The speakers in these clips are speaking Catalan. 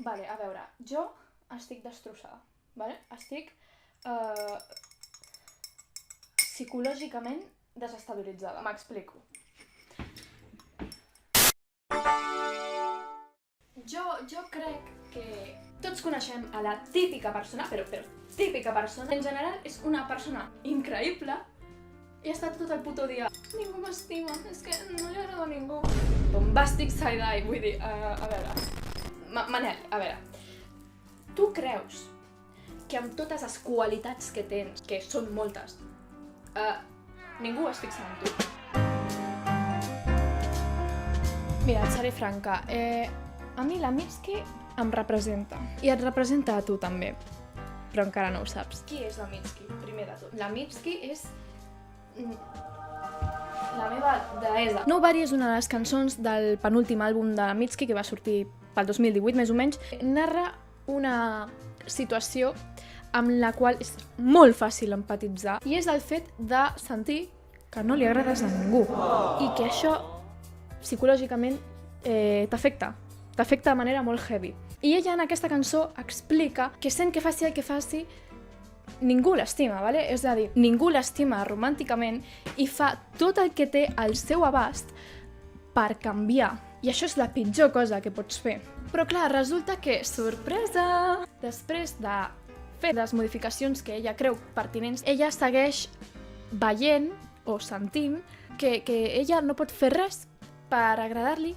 Vale, a veure, jo estic destrossada, vale? Estic psicològicament desestabilitzada. M'explico. Jo crec que tots coneixem a la típica persona, però típica persona. En general és una persona increïble i ha estat tot el puto dia ningú m'estima, és que no li agrada a ningú. Bombàstic side-eye, vull dir, a veure... Manel, a veure, tu creus que amb totes les qualitats que tens, que són moltes, ningú es fixa en tu? Mira, et seré franca, a mi la Mitski em representa, i et representa a tu també, però encara no ho saps. Qui és la Mitski, primer de tot? La Mitski és la meva deessa. Nobody és una de les cançons del penúltim àlbum de la Mitski, que va sortir pel 2018 més o menys. Narra una situació amb la qual és molt fàcil empatitzar i és el fet de sentir que no li agrades a ningú i que això psicològicament t'afecta de manera molt heavy. I ella en aquesta cançó explica que sent que faci el que faci ningú l'estima, ¿vale? És a dir, ningú l'estima romànticament i fa tot el que té al seu abast per canviar. I això és la pitjor cosa que pots fer. Però clar, resulta que, sorpresa! Després de fer les modificacions que ella creu pertinents, ella segueix veient o sentint que ella no pot fer res per agradar-li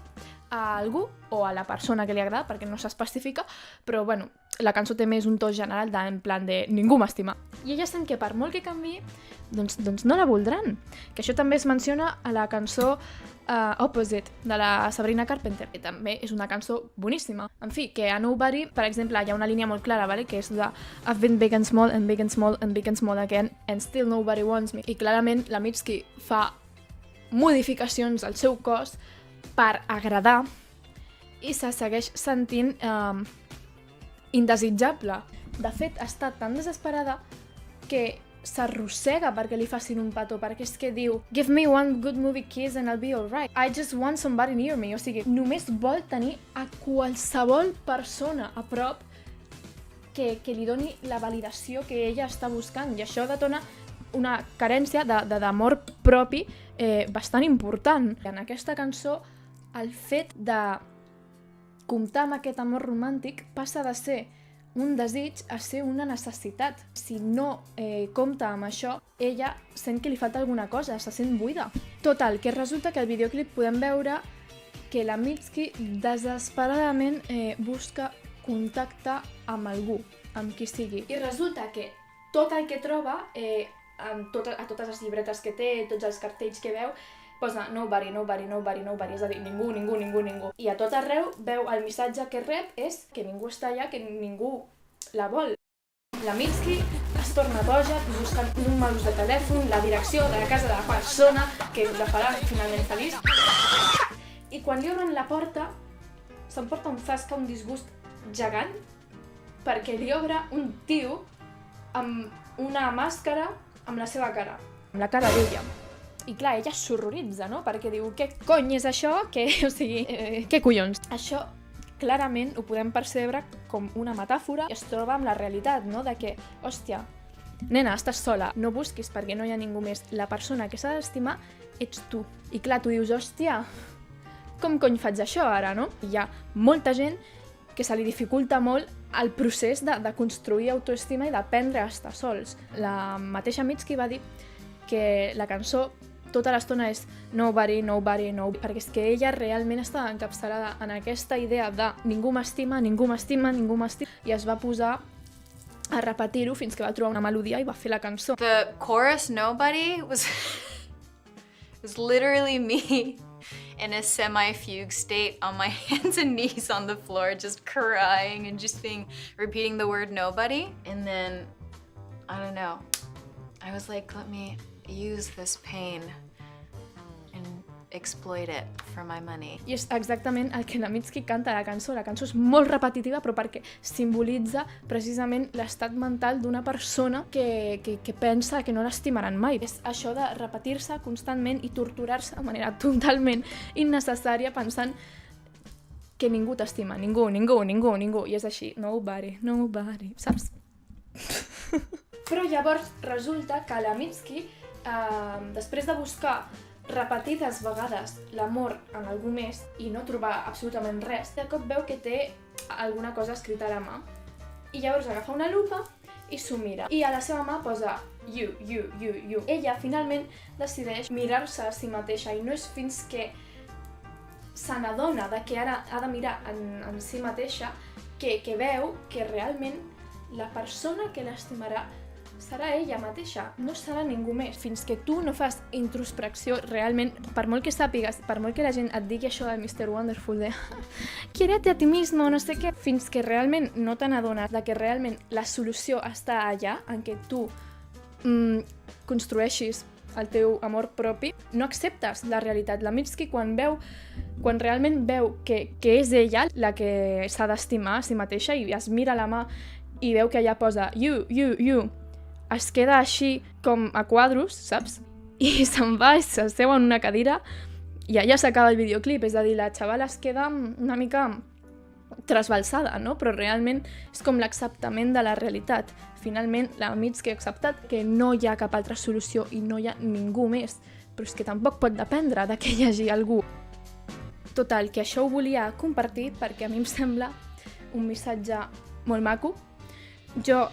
a algú o a la persona que li agrada, perquè no s'especifica, però bueno, la cançó té més un to general en plan de ningú m'estima. I ella sent que per molt que canviï, doncs no la voldran. Que això també es menciona a la cançó Opposite, de la Sabrina Carpenter, que també és una cançó boníssima. En fi, que a Nobody, per exemple, hi ha una línia molt clara, ¿vale? Que és de I've been big and small and big and small and big and small again and still nobody wants me. I clarament la Mitski fa modificacions al seu cos per agradar i se segueix sentint indesitjable. De fet, està tan desesperada que s'arrossega perquè li facin un petó, perquè és que diu give me one good movie kiss and I'll be alright. I just want somebody near me. O sigui, només vol tenir a qualsevol persona a prop que li doni la validació que ella està buscant. I això detona una carència d'amor propi bastant important. En aquesta cançó, el fet de comptar amb aquest amor romàntic passa de ser un desig a ser una necessitat. Si no compta amb això, ella sent que li falta alguna cosa, se sent buida. Total, que resulta que al videoclip podem veure que la Mitski desesperadament busca contacte amb algú, amb qui sigui. I resulta que tot el que troba, a totes les llibretes que té, tots els cartells que veu, posa nobody, nobody, nobody, nobody, és a dir, ningú, ningú, ningú, ningú. I a tot arreu veu el missatge que rep és que ningú està allà, que ningú la vol. La Mitski es torna boja buscant números de telèfon, la direcció de la casa de la persona que la farà finalment feliç. I quan li obren la porta, s'emporta un zasca, un disgust gegant, perquè li obre un tio amb una màscara amb la seva cara, amb la cara d'ella. I clar, ella s'horroritza, no? Perquè diu, què cony és això? O sigui, què collons? Això clarament ho podem percebre com una metàfora i es troba amb la realitat, no? De que, hòstia, nena, estàs sola, no busquis perquè no hi ha ningú més. La persona que s'ha d'estimar ets tu. I clar, tu dius, hòstia, com cony faig això ara, no? Hi ha molta gent que se li dificulta molt el procés de construir autoestima i d'aprendre a estar sols. La mateixa Mitski va dir que la cançó tota l'estona és nobody, nobody, nobody, perquè és que ella realment estava encapçalada en aquesta idea de ningú m'estima, ningú m'estima, ningú m'estima, i es va posar a repetir-ho fins que va trobar una melodia i va fer la cançó. The chorus nobody was literally me in a semi-fugue state on my hands and knees on the floor, just crying and just repeating the word nobody. And then, I don't know, I was like, let me use this pain and exploit it for my money. I és exactament el que la Mitski canta a la cançó. La cançó és molt repetitiva, però perquè simbolitza precisament l'estat mental d'una persona que pensa que no l'estimaran mai. És això de repetir-se constantment i torturar-se de manera totalment innecessària pensant que ningú t'estima, ningú, i és així, nobody, saps? Però llavors resulta que la Mitski, després de buscar repetides vegades l'amor en algú més i no trobar absolutament res, de cop veu que té alguna cosa escrita a la mà. I llavors agafa una lupa i s'ho mira. I a la seva mà posa you. Ella finalment decideix mirar-se a si mateixa i no és fins que se n'adona que ara ha de mirar en si mateixa que veu que realment la persona que l'estimarà serà ella mateixa, no serà ningú més. Fins que tu no fas introspecció realment, per molt que sàpigues, per molt que la gent et digui això de Mr. Wonderful, de quiérete a ti mismo, no sé què, fins que realment no te n'adones de que realment la solució està allà, en què tu construeixis el teu amor propi, no acceptes la realitat. La Mitski, quan realment veu que és ella la que s'ha d'estimar a si mateixa i es mira la mà i veu que allà posa you, es queda així com a quadros, saps? I se'n va i s'asseu en una cadira i allà s'acaba el videoclip, és a dir, la xavala es queda una mica trasbalsada, no? Però realment és com l'acceptament de la realitat. Finalment, la Mitski ha acceptat que no hi ha cap altra solució i no hi ha ningú més, però és que tampoc pot dependre de que hi hagi algú. Total, que això ho volia compartir perquè a mi em sembla un missatge molt maco. Jo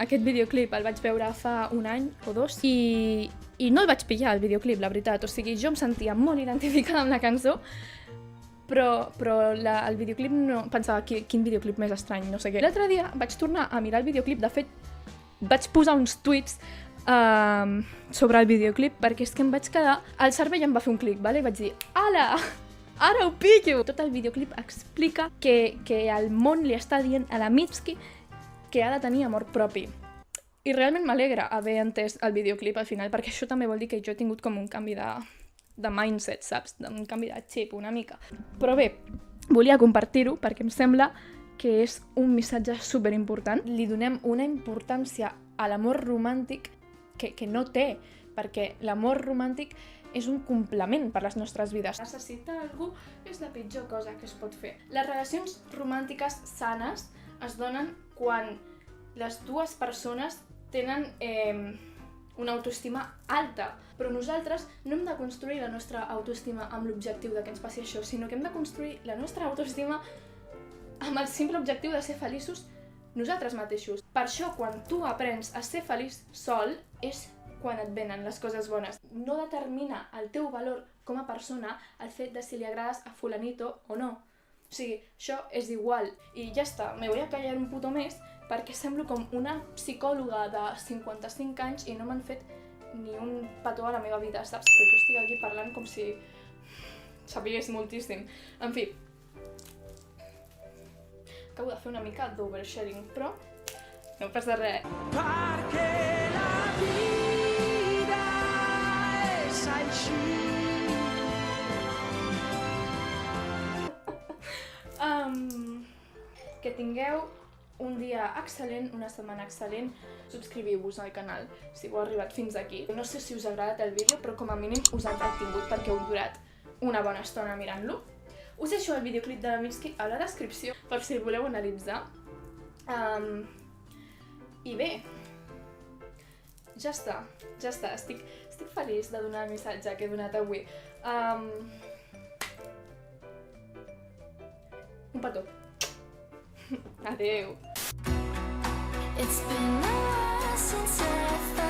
aquest videoclip el vaig veure fa un any o dos i no el vaig pillar, el videoclip, la veritat. O sigui, jo em sentia molt identificada amb la cançó, però el videoclip no... Pensava, quin videoclip més estrany, no sé què. L'altre dia vaig tornar a mirar el videoclip, de fet, vaig posar uns tuits sobre el videoclip perquè és que em vaig quedar... El cervell em va fer un clic, vale? I vaig dir, ala! Ara ho pillo! Tot el videoclip explica que el món li està dient a la Mitski que ha de tenir amor propi. I realment m'alegra haver entès el videoclip al final, perquè això també vol dir que jo he tingut com un canvi de mindset, saps? Un canvi de xip, una mica. Però bé, volia compartir-ho perquè em sembla que és un missatge superimportant. Li donem una importància a l'amor romàntic que no té, perquè l'amor romàntic és un complement per les nostres vides. Necessitar algú és la pitjor cosa que es pot fer. Les relacions romàntiques sanes es donen quan les dues persones tenen una autoestima alta, però nosaltres no hem de construir la nostra autoestima amb l'objectiu de que ens passi això, sinó que hem de construir la nostra autoestima amb el simple objectiu de ser feliços nosaltres mateixos. Per això, quan tu aprens a ser feliç sol, és quan et venen les coses bones. No determina el teu valor com a persona el fet de si li agrades a fulanito o no. O sigui, això és igual. I ja està, me voy a callar un puto més perquè semblo com una psicòloga de 55 anys i no m'han fet ni un petó a la meva vida, saps? Però jo estic aquí parlant com si sabés moltíssim. En fi, acabo de fer una mica d'oversharing, però no passa res. Perquè la vida és així. Que tingueu un dia excel·lent, una setmana excel·lent. Subscriviu-vos al canal si heu arribat fins aquí. No sé si us ha agradat el vídeo, però com a mínim us ha entretingut perquè heu durat una bona estona mirant-lo. Us deixo el videoclip de la Mitski a la descripció per si el voleu analitzar. I bé, ja està. Estic feliç de donar el missatge que he donat avui. Un petó. Adeu. It's been a while since I thought